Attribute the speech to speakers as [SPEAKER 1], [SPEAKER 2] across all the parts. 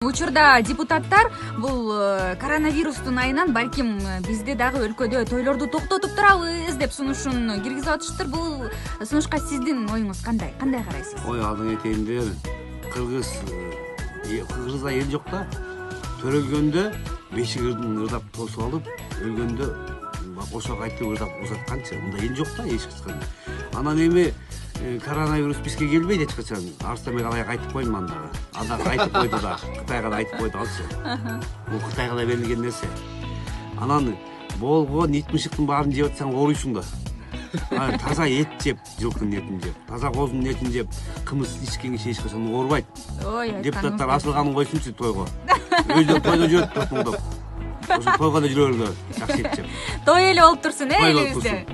[SPEAKER 1] Учурда депутаттар бул коронавирустун айынан балким бизде дагы өлкөдө тойлорду токтотуп турабыз деп сунушун киргизип атыштыр. Бул сунушка сиздин оюңуз кандай? Кандай карайсыз?
[SPEAKER 2] Ой, алдың этейиндер Кыргызда эл жок да. Төрөлгөндө бешигирдин ырдап тосуп алып, өлгөндө кошо кайтып ырдап узатканчы. Мында эл жок да эч качан. Анан эми коронавирус бизге келбейт эч качан. Арстамек алай кайтып койдум анда. Анда кайтып койду да, Кытайга да айтып койду алчы. Бул Кытайга да берилген нерсе. Анан болгон ит мышыктын баарын жеп атсаң ооруйсуң да. Таза эт жеп, жылкынын этин жеп, таза козунун этин жеп, кымыз ичкенге эч качан оорубайт. Депутаттар асылганын койсунчу тойго. Өздөрү тойдо жүрөт топтоңдоп. Ошо тойго да жүрөрлөр, жакшы эт жеп.
[SPEAKER 1] Той эле болуп турсун, элибизде.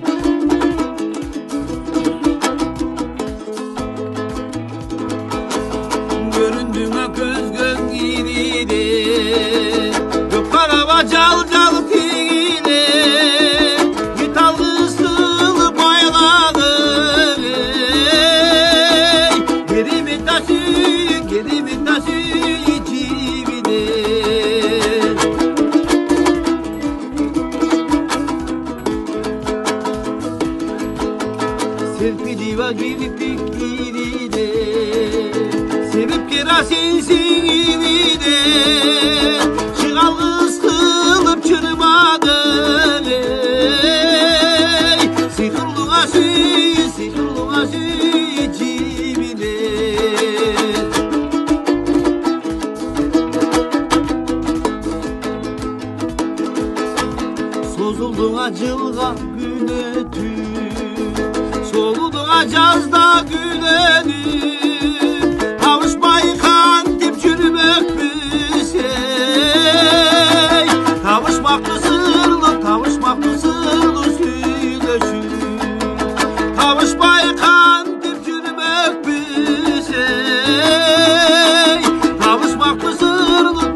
[SPEAKER 3] Göründüğüme közgön giride Gökkaraba cal tigile Git algısılı baylağı Gerimi taşı içimide Serpi diva girip giride Sevip kerasinsin de Çıkalgız kılıp çırmadın Sıkıldın aşı içimde Sozuldun acılga gün ötür Soludun acazda gün ötür Kavuşmayı kantip çürümek büsey Kavuşmak mı sırlı söyleşir Kavuşmayı kantip çürümek büsey Kavuşmak mı sırlı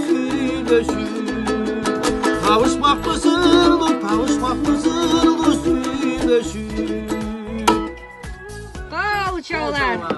[SPEAKER 3] söyleşir Kavuşmak mı sırlı söyleşir
[SPEAKER 1] Калчалар.